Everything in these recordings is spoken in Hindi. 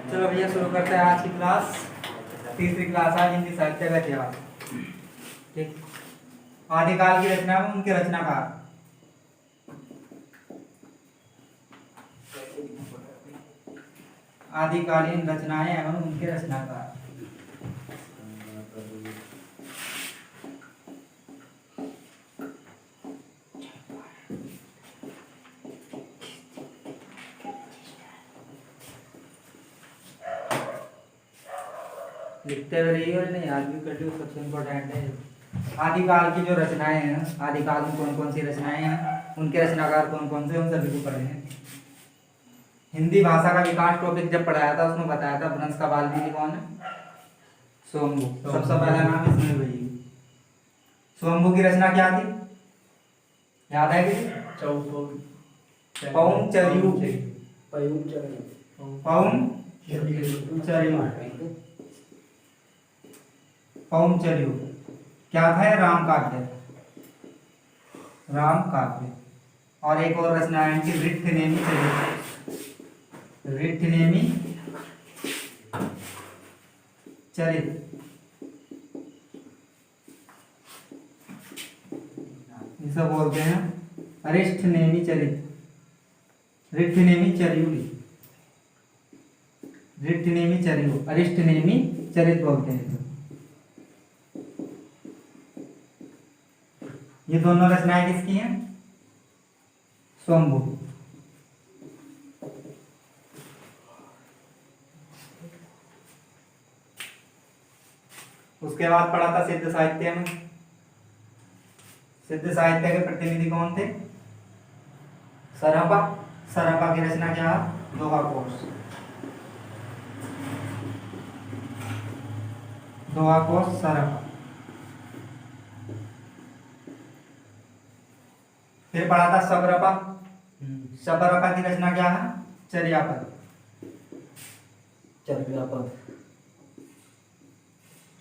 चलो भैया शुरू करते हैं आज की क्लास। तीसरी क्लास आज हिंदी साहित्य का इतिहास। ठीक। आदिकाल की रचना में उनके रचनाकार। आदिकालीन रचनाएं एवं उनके रचनाकार। लिखते हुए रहिए और नहीं आज भी कर लो, सबसे इम्पोर्टेंट है। आदिकाल की जो रचनाएं हैं, आदिकाल में कौन कौन सी रचनाएं हैं, उनके रचनाकार कौन कौन से, उन सभी को पढ़े हैं। हिंदी भाषा का विकास टॉपिक जब पढ़ाया था उसमें बताया था भ्रंश का वाल्मीकि कौन है? स्वयंभू। सबसे पहला नाम इसमें वही। स्वयंभू की रचना क्या थी, याद है कि? पौंचर्यू। पौंचर्यू क्या था? राम काव्य। राम काव्य। और एक और रचना है इनकी ऋठनेमी चरित। ऋठनेमी चरित। इसे बोलते हैं अरिष्ठनेमी चरित। ऋठनेमी चर्यु। ऋठनेमी चर्यु, अरिष्ठनेमी चरित बोलते हैं। ये दोनों रचनाएं किसकी हैं? स्वयंभू। उसके बाद पढ़ा था सिद्ध साहित्य में। सिद्ध साहित्य के प्रतिनिधि कौन थे? सरपा। सरपा की रचना क्या है? दोहाकोश। दोहाकोश सरपा। फिर पढ़ा था शबरपा। शबरपा की रचना क्या है? चर्यापद। चर्यापद।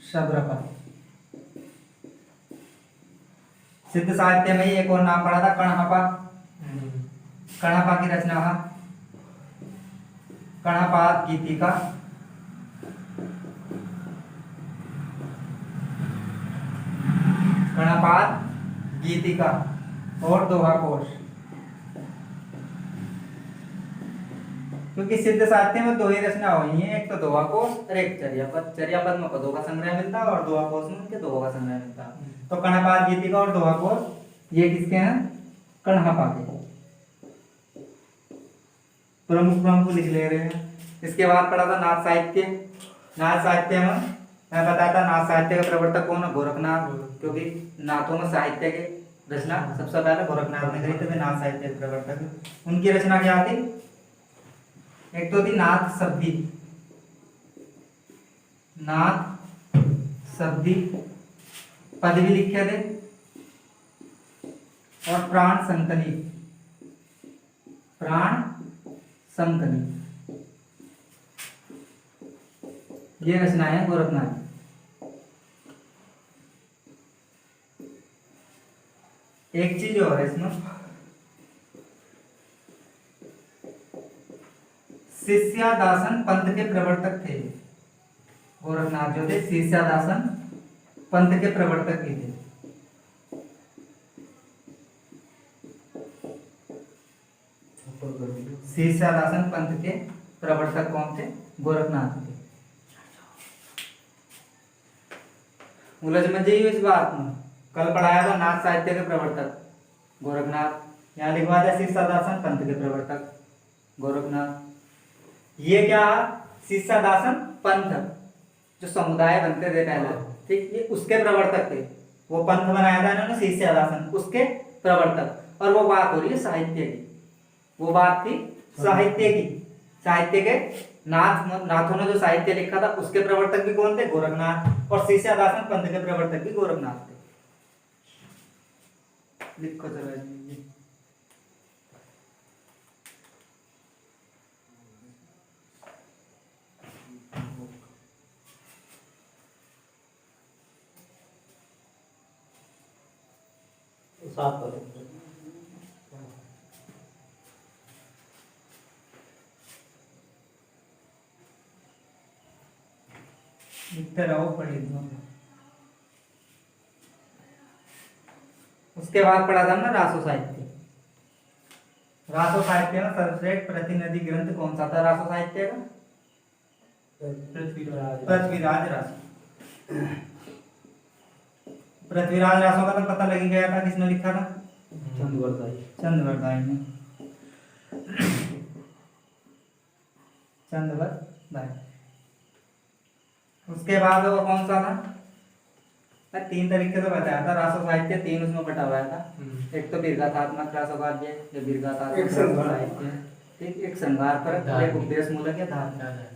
शबरपा। सिद्ध साहित्य में ही एक और नाम पढ़ा था कणहपा। कणहपा की रचना है कणहपाद गीतिका। कणहपाद गीतिका और दोहाकोश। क्योंकि सिद्ध साहित्य में दो ही रचना हुई है, एक तो दोहाकोश और एक चर्यापद। चर्यापद में पदों का संग्रह मिलता है और दोहाकोश में उनके दोहों का संग्रह मिलता है। तो कणहपाद गीतिका और दोहाकोश ये किसके हैं? कणहपा के। प्रमुख प्रमुख लिख ले रहे हैं। इसके बाद पढ़ा था नाथ साहित्य। नाथ साहित्य में मैं बताया था नाथ साहित्य का प्रवर्तक कौन है? गोरखनाथ। क्योंकि नाथों में साहित्य के रचना सबसे पहले गोरखनाथ ने करी, तो नाथ साहित्य के प्रवर्तक। उनकी रचना क्या थी? एक तो थी नाथ शब्दी। नाथ शब्दी पद भी लिखे थे और प्राण संकली। प्राण संकली ये रचना है गोरखनाथ। एक चीज और है इसमें, शिष्यादासन पंथ के प्रवर्तक थे गोरखनाथ। जो थे शिष्यादासन पंथ के प्रवर्तक ही थे। शिष्यादासन पंथ के प्रवर्तक कौन थे? गोरखनाथ थे। उलझ मत जाइए इस बात में। कल पढ़ाया था नाथ साहित्य के प्रवर्तक गोरखनाथ, यहाँ लिखवा दिया शिष्यादासन पंथ के प्रवर्तक गोरखनाथ। ये क्या? शिष्यादासन पंथ जो समुदाय बनते थे पहले, ठीक, ये उसके प्रवर्तक थे। वो पंथ बनाया था इन्होंने शिष्यादासन, उसके प्रवर्तक। और वो बात हो रही है साहित्य की। वो बात थी साहित्य की। साहित्य के नाथों ने जो साहित्य लिखा था उसके प्रवर्तक भी कौन थे? गोरखनाथ। और शिष्यादासन पंथ के प्रवर्तक भी गोरखनाथ थे। लिखो चलो जी। साफ करो। लिखते रहो, पढ़ी दो। उसके बाद पढ़ा था ना रासो साहित्य। रासो साहित्य में सर्वश्रेष्ठ प्रतिनिधि ग्रंथ कौन सा था रासो साहित्य का? पृथ्वीराज रासो। पृथ्वीराज रासो का तो पता लग ही गया था, किसने लिखा था? चंद्रवरदाई। चंद्रवरदाई ने। चंद्रवरदाई। उसके बाद वो कौन सा था? तीन तरीके से बताया था रासो साहित्य, तीन उसमें बटा हुआ था। एक तो विरगाथात्मक रासो काव्य, या विरगाथात्मक एक श्रृंगार साहित्य, ठीक, एक श्रृंगार पर, एक उपदेश मूलक या धार्मिक।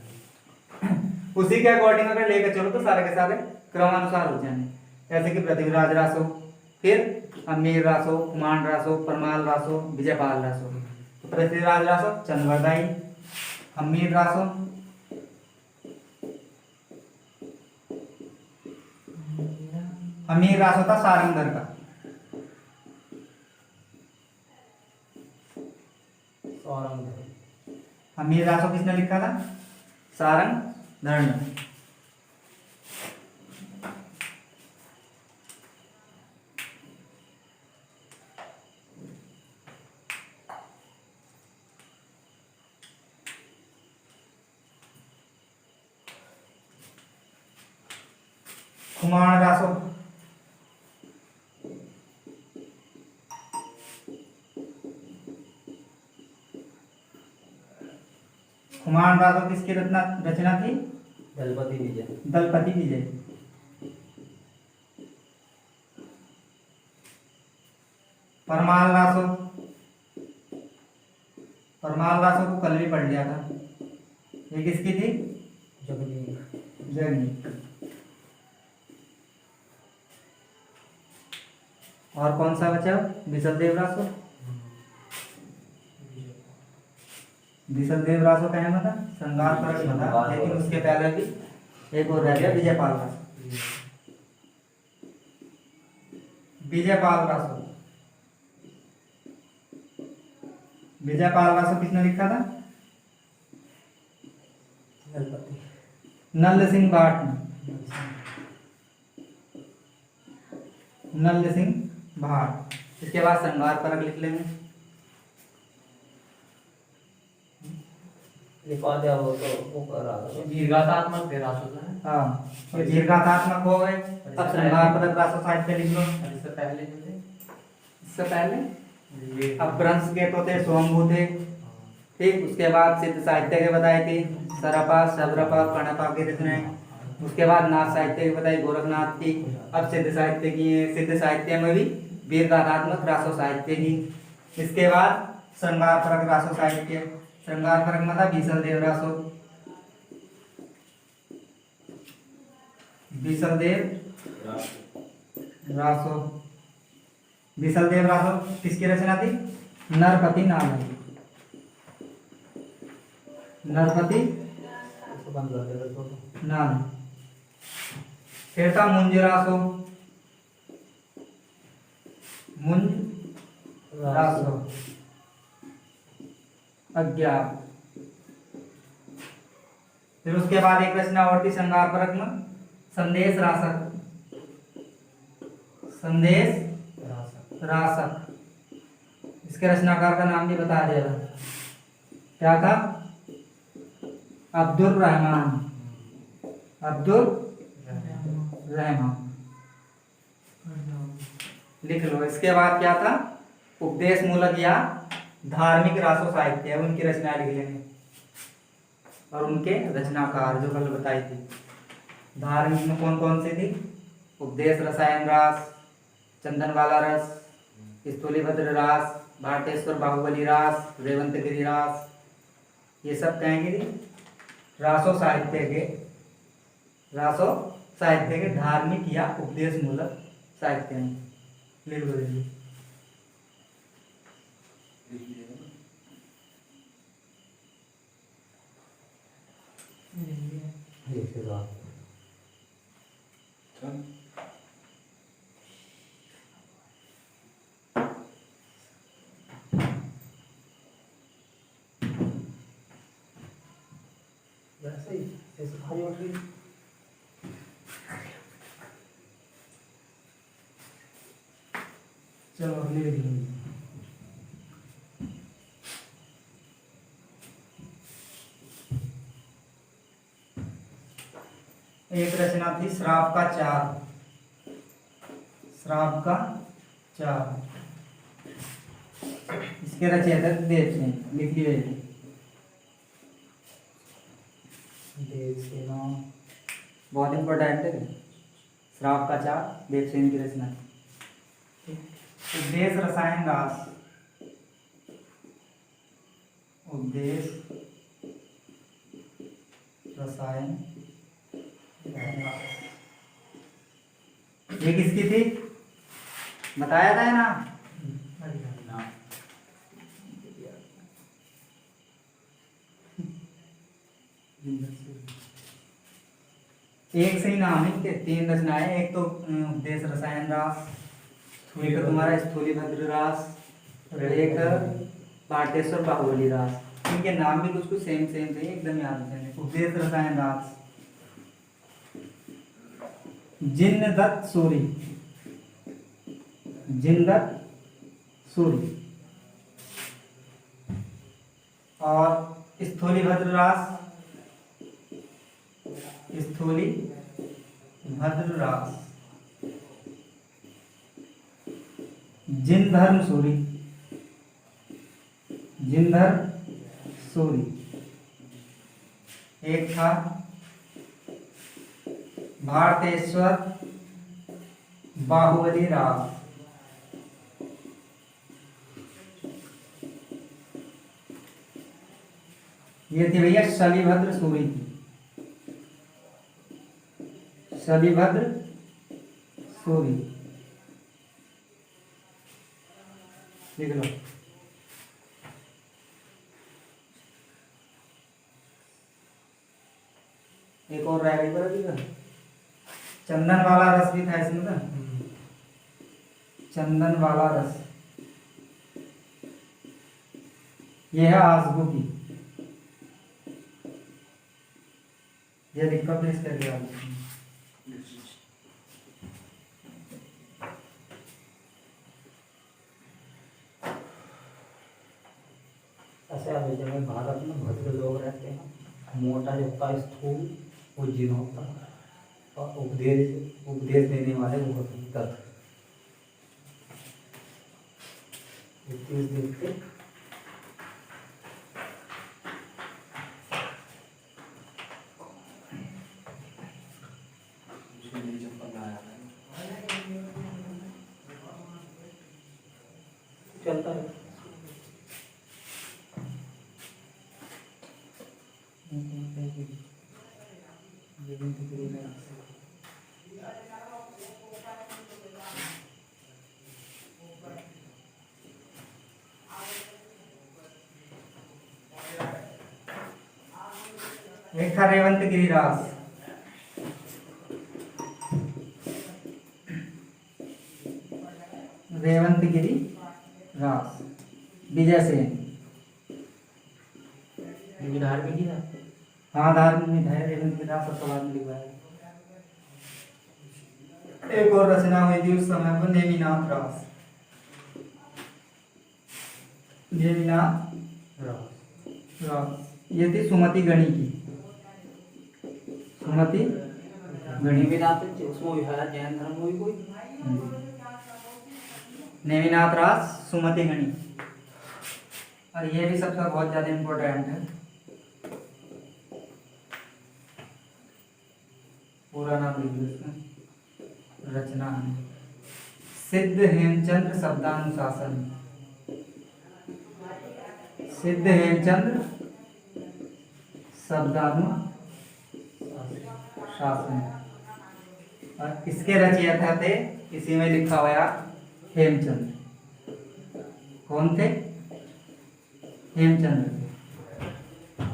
उसी के अकॉर्डिंग अगर लेकर चलो तो सारे के सारे क्रमानुसार हो जाएंगे। जैसे कि पृथ्वीराज रासो, फिर अमीर रासो, कुमार रासो, परमाल रासो, विजयपाल रासो। तो पृथ्वीराज रासो चंद्रवरदाई, अमीर रासो अमीर रासो था सारंगधर का। अमीर रासो किसने लिखा था? सारंगधर ने। कुमार रासो कुमार रासो किसकी रचना थी? दलपति विजय। दलपति विजय। परमाल रासो, परमाल रासो को कल भी पढ़ लिया था। ये किसकी थी? जगनीक। और कौन सा बचा? बिसलदेव रासो। बिसलदेव रासो का है मतलब श्रृंगार परक बता, लेकिन उसके पहले भी एक और रह गया, विजयपाल रासो। विजयपाल रासो, विजयपाल रासो किसने लिखा था? नल्ल सिंह भाट ने। नल्ल सिंह भाट। इसके बाद श्रृंगार परक लिख लेंगे। लिखवा दिया वो तो वो कर रहा था। दीर्घातात्मक थे रासो का। हाँ, ये दीर्घातात्मक हो गए। अब श्रृंगार परक रासो साहित्य लिख लो। इससे पहले जो थे, इससे पहले ये अपभ्रंश के तो थे, स्वयंभू थे, ठीक। उसके बाद सिद्ध साहित्य के बताए थे, सरपा, शबरपा, कणपा की रचनाएं। उसके बाद नाथ साहित्य की बताई, गोरखनाथ की। अब सिद्ध साहित्य की है, सिद्ध साहित्य में भी दीर्घातात्मक रासो साहित्य की। इसके बाद श्रृंगार परक रासो साहित्य। श्रृंगार परक में था बीसलदेव रासो। बीसलदेव रासो। बीसलदेव रासो किसकी रचना थी? नरपति नाम है। नरपति नाम। फिर था मुंज रासो। मुंज रासो अज्ञात। फिर उसके बाद एक रचना और थी श्रृंगार परक में, संदेश रासक। संदेश रासक। इसके रचनाकार का नाम भी बता दिया था, क्या था? अब्दुल रहमान। अब्दुल रहमान लिख लो। इसके बाद क्या था? उपदेश मूलक या धार्मिक रासो साहित्य, उनकी रचना लिख लेंगे और उनके रचनाकार जो कल बताई थी। धार्मिक में कौन कौन सी थी? उपदेश रसायन रास, चंदन वाला रस, स्थूलिभद्र रास, भाटेश्वर बाहुबली रास, रेवंत गिरी रास, ये सब कहेंगे रासो साहित्य के, रासो साहित्य के धार्मिक या उपदेश मूलक साहित्य हैं। लिख लो जल्दी। वैसे ही ऐसे खाली उठ गई। चलो अगली लिख लो। एक रचना थी श्राप का चार। श्राप का चार, इसके रचयिता देवसेन। लिख लिया ये। देवसेना। बहुत इंपॉर्टेंट है। श्राप का चार देवसेन की रचना। उपदेश रसायन रास। उपदेश रसायन रास। ये किसकी थी? बताया था ना। एक से ही नाम है इनके, तीन रचनाएं। एक तो उपदेश रसायन रास, एक तुम्हारा स्थूलीभद्र रास, और एक पाटेश्वर बाहुबली रास। इनके नाम भी कुछ कुछ सेम सेम थे, एकदम याद रखने। उपदेश रसायन रास, जिन्न दत्त सूरी। जिन्न दत्त सूरी। और स्थूलीभद्र रास, स्थूली भद्र रास, जिनधर्म सूरी। जिनधर्म सूरी। एक था भारतेश्वर बाहुबली रास। ये थी भैया शलिभद्र सूरी की। शलिभद्र सूरी लिख लो। एक और रह गई पर अभी। चंदन वाला रस भी था इसमें ना। चंदन वाला रस, यह है आसगू की। ये दिक्कत है इसके लिए। ऐसे आप जगह भारत में भद्र लोग रहते हैं। मोटा जो होता है स्थूल वो जिन होता है, और उपदेश देने वाले वो होते हैं दत्त। उपदेश देते चलता है। एक था रेवंत गिरिरास। रेवंत गिरी रास, विजय सेन। धार्मिक ही था। हाँ धार्मिक में है। रेवंत गिरिरास सब बाद में लिखवाया। एक और रचना हुई थी उस समय पर, नेमिनाथ रास। नेमिनाथ रास, ये थी सुमति गणी की। सुमति गणी। उसमें विहार जैन धर्म हुई कोई। नेमिनाथ रास, सुमति गणी। और ये भी सबका बहुत ज्यादा इम्पोर्टेंट है। पूरा नाम लिख लो इसमें। रचना है सिद्ध हेमचंद्र शब्दानुशासन। सिद्ध हेमचंद्र शब्दानुशासन। और इसके रचयिता थे, इसी में लिखा हुआ हेमचंद्र। कौन थे? हेमचंद्र।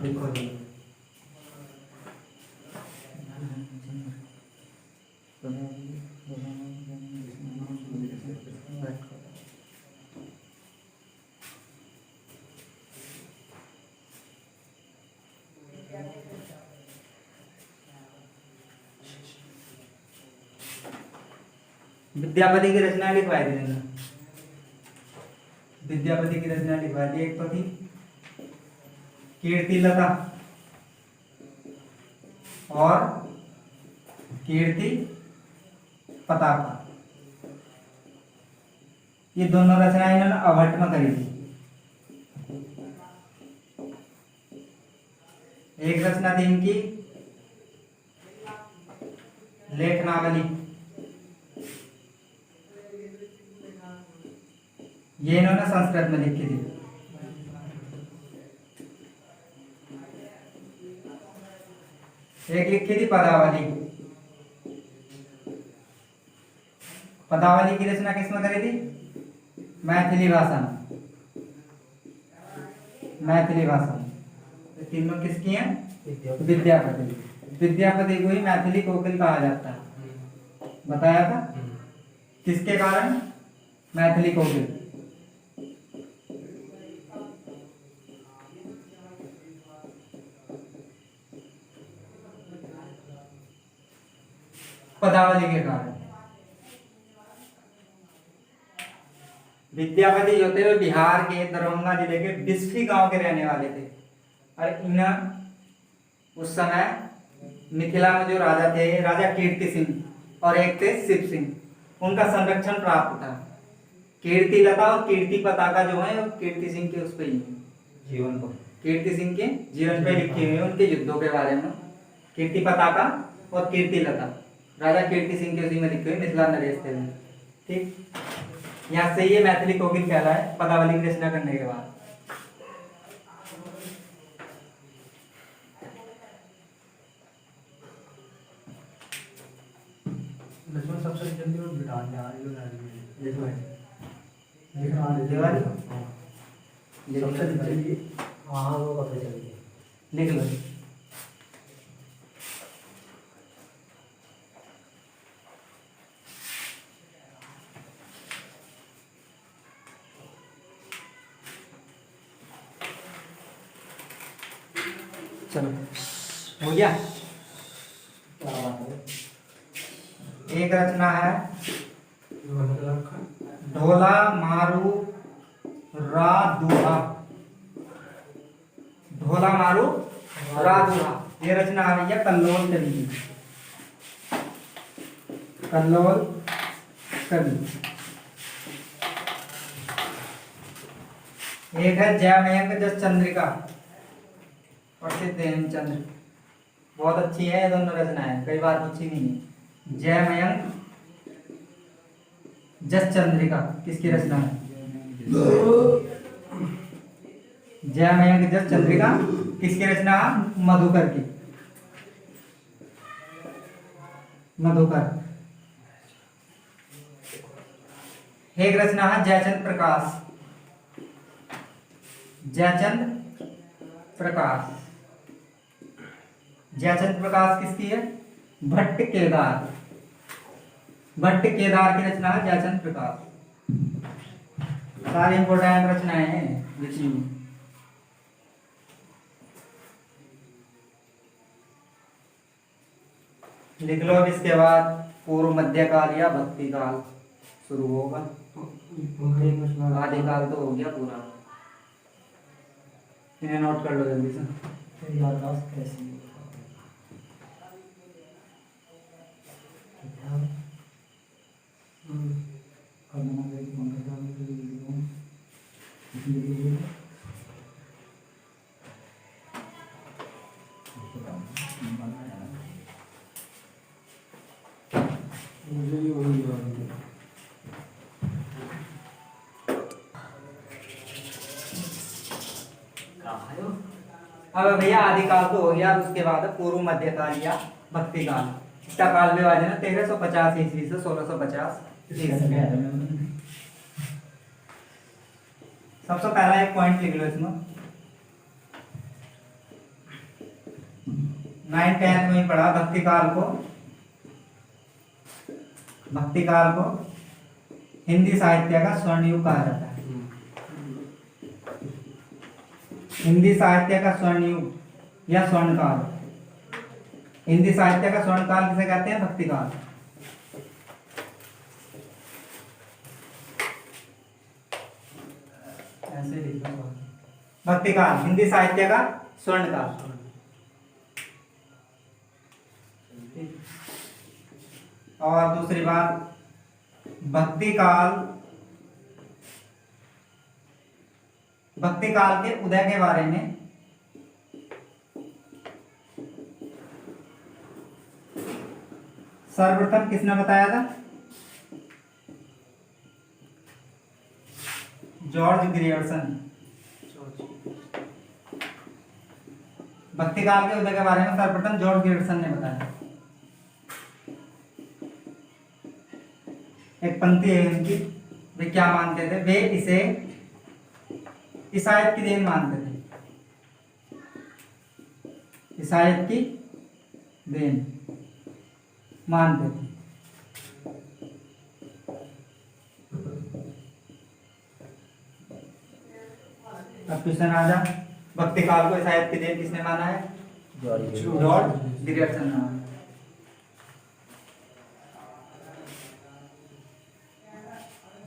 लिखो जी। विद्यापति की रचना लिखवाई थी। विद्यापति की रचना लिखवा दी। एक तो थी कीर्ति लता और कीर्ति पताका। ये दोनों रचनाएं इन्होंने अभट्ट में करी थी। एक रचना थी इनकी लेखनावली, ये इन्होंने संस्कृत में लिखी थी। एक लिखी थी पदावली। पदावली की रचना किसमें करी थी? मैथिली भाषा में। मैथिली भाषा में। तीनों किसकी हैं? विद्यापति। विद्यापति को ही मैथिली कोकिल कहा जाता है। बताया था किसके कारण? मैथिली कोकिल। पदावली के कारण। विद्यापति जो थे वे बिहार के दरभंगा जिले के बिस्फी गांव के रहने वाले थे और इन उस समय मिथिला में जो राजा थे, राजा कीर्ति सिंह और एक थे शिव सिंह, उनका संरक्षण प्राप्त था। कीर्ति लता और कीर्ति पताका जो है वो कीर्ति सिंह के उस पे ही जीवन पर, कीर्ति सिंह के जीवन पे लिखी हुई है, उनके युद्धों के बारे में। कीर्ति पताका और कीर्ति लता राजा कीर्ति सिंह के उसी में लिखी हुई, मिथिला नरेश थे। ठीक, यहाँ से ये मैथिली कोकिल कहला है पदावली की रचना करने के बाद। लक्ष्मण सबसे जल्दी वो बिठा दिया सबसे जल्दी। हाँ वो पता चल गया। लिख लो। चलो हो गया। क्या बात है? एक रचना है ढोला मारू रा दुहा। ढोला मारू रा दुहा, ये रचना आ रही है कल्लोल कवि की। कल्लोल कवि। एक है जयमयंक जस चंद्रिका, प्रसिद्ध हेमचंद्र। बहुत अच्छी है ये दोनों रचनाएं, कई बार पूछी नहीं है। जयमयंक जस चंद्रिका किसकी रचना है? जयमयंक जस चंद्रिका किसकी रचना है? मधुकर की। मधुकर। एक रचना है जयचंद प्रकाश। जयचंद प्रकाश। जयचंद प्रकाश किसकी है? भट्ट केदार। भट्ट केदार की रचना है जयचंद प्रकाश। सारी इंपोर्टेंट रचनाएं हैं लिखी हुई। लिख लो। अब इसके बाद पूर्व मध्यकाल या भक्ति काल शुरू होगा। आदिकाल तो हो गया पूरा, इन्हें नोट कर लो जल्दी से। याददाश्त कैसी अब भैया आदिकाल तो हो गया। उसके बाद पूर्व मध्यकाल या भक्ति काल। इसका काल विभाजन है 1350 ईस्वी से 1650 ईस्वी। सबसे पहला एक पॉइंट लिख लो इसमें। 9th-10th में ही पढ़ा भक्ति काल को। भक्ति काल को हिंदी साहित्य का स्वर्ण युग कहा जाता है। हिंदी साहित्य का स्वर्ण युग या स्वर्ण काल। हिंदी साहित्य का स्वर्ण काल किसे कहते हैं? भक्ति काल। ऐसे लिखना होगा। भक्ति काल हिंदी साहित्य का स्वर्ण काल। और दूसरी बात, भक्ति काल के उदय के बारे में सर्वप्रथम किसने बताया था? George Grierson. भक्ति काल के उदय के बारे में सर्वप्रथम जॉर्ज ग्रियर्सन ने बताया। एक पंक्ति है उनकी, वे क्या मानते थे? वे इसे ईसाइयत की देन मानते थे। ईसाइयत की देन मानते थे। अब क्वेश्चन आ जा, भक्ति काल को ईसाइयत की देन किसने माना है? जॉर्ज ग्रियर्सन ने माना।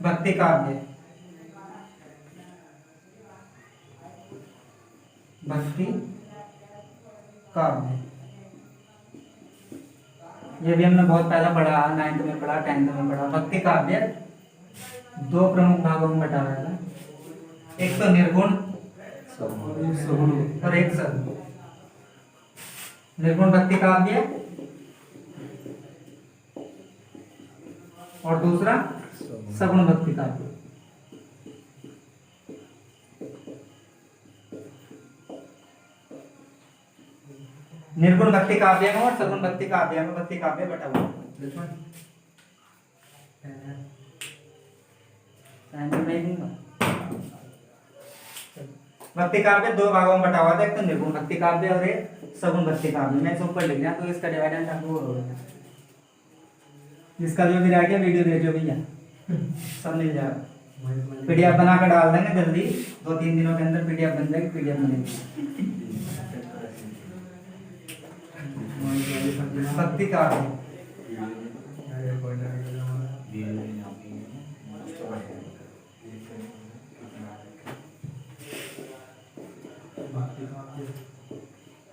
भक्ति काव्य, भक्ति काव्य ये भी हमने बहुत पहले पढ़ा, 9th में पढ़ा, 10th में पढ़ा। भक्ति काव्य दो प्रमुख भागों में बटा हुआ है, एक तो निर्गुण और एक सगुण। निर्गुण भक्ति काव्य और दूसरा सगुण भक्ति काव्य। निर्गुण भक्ति काव्य में और सगुण भक्ति काव्य में भक्ति काव्य बटा हुआ है। भक्ति काव्य दो भागों में बटा हुआ था, एक तो निर्गुण भक्ति काव्य और एक सगुण भक्ति काव्य। मैं ऊपर लिख दिया तो इसका डिवाइड आपको हो गया। इसका जो भी रह गया वीडियो देखो भैया, सब मिल जाएगा। पीडीएफ बना कर डाल देंगे जल्दी, 2-3 दिनों के अंदर पीडीएफ बन जाएगी, पीडीएफ बनेगी। भक्ति काव्य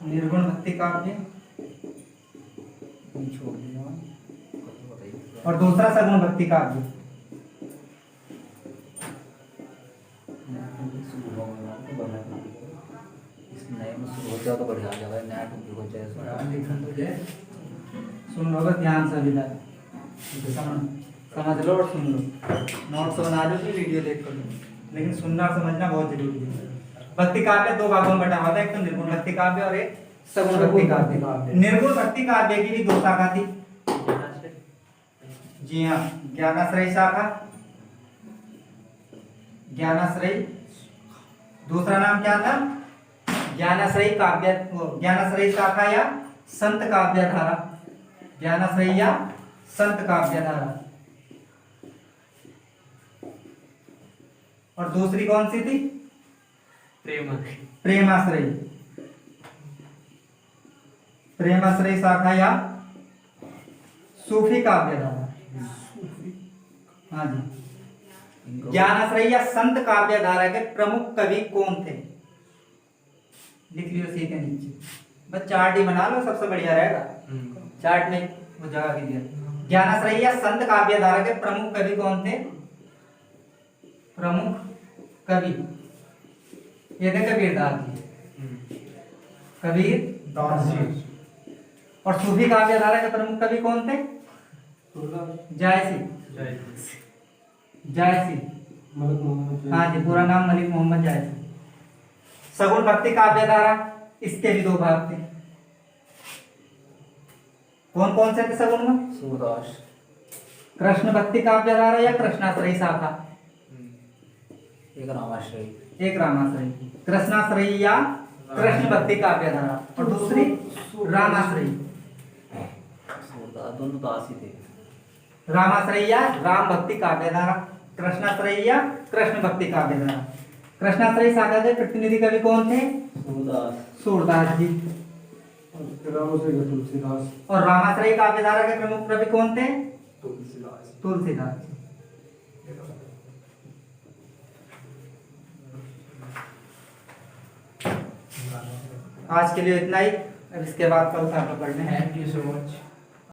निर्गुण भक्ति काव्य और दूसरा सगुण भक्ति काव्य। तो बढ़िया जगह नया टॉपिक हो जाए, सुन लो ध्यान से विदा, समझ लो और सुन लो। नोट्स बना लो कि वीडियो देख कर लो, लेकिन सुनना समझना बहुत जरूरी है। भक्ति काव्य दो भागों में बटा हुआ था, एक तो निर्गुण भक्ति काव्य और एक सगुण भक्ति काव्य। निर्गुण भक्ति काव्य की भी दो शाखा थी। जी हाँ, ज्ञानाश्रयी शाखा, ज्ञानाश्रयी। दूसरा नाम क्या था? ज्ञानाश्रयी काव्य, ज्ञानाश्रयी शाखा या संत काव्य धारा। ज्ञानाश्रयी या संत काव्य धारा। और दूसरी कौन सी थी? प्रेमाश्रयी। प्रेमाश्रयी शाखा या सूफी काव्य धारा। हाँ जी। ज्ञानाश्रयी या संत काव्य धारा के प्रमुख कवि कौन थे? लिख लियो सी के नीचे, बस चार्ट ही बना लो, सबसे बढ़िया रहेगा। चार्ट में वो जगह भी दिया। ज्ञानाश्रयी या संत काव्य धारा के प्रमुख कवि कौन थे? प्रमुख कवि ये थे कबीरदास जी, कबीरदास जी। और सूफी काव्य धारा के प्रमुख कवि कौन थे? जायसी। जायसी, हाँ जी, पूरा नाम मलिक मोहम्मद जायसी। सगुण भक्ति काव्य धारा, इसके भी दो भाग थे। कौन कौन से थे सगुण में? सूरदास। कृष्ण भक्ति काव्य धारा या कृष्णाश्रयी शाखा? एक रामाश्रयी। एक रामाश्रयी। कृष्णाश्रयी या कृष्ण भक्ति काव्य धारा, और दूसरी रामाश्रयी। सूरदास, दोनों दास ही थे। रामाश्रयी या राम भक्ति काव्य धारा, कृष्णाश्रयी या कृष्ण भक्ति काव्य धारा। कृष्णाश्रयी शाखा के प्रतिनिधि कवि कौन थे? सूरदास। सूरदास जी। तुलसीदास। और रामाश्रयी काव्य धारा के प्रमुख कवि कौन थे? तुलसीदास। बताना। आज के लिए इतना ही, अब इसके बाद कल था पकड़ने। Thank you so much.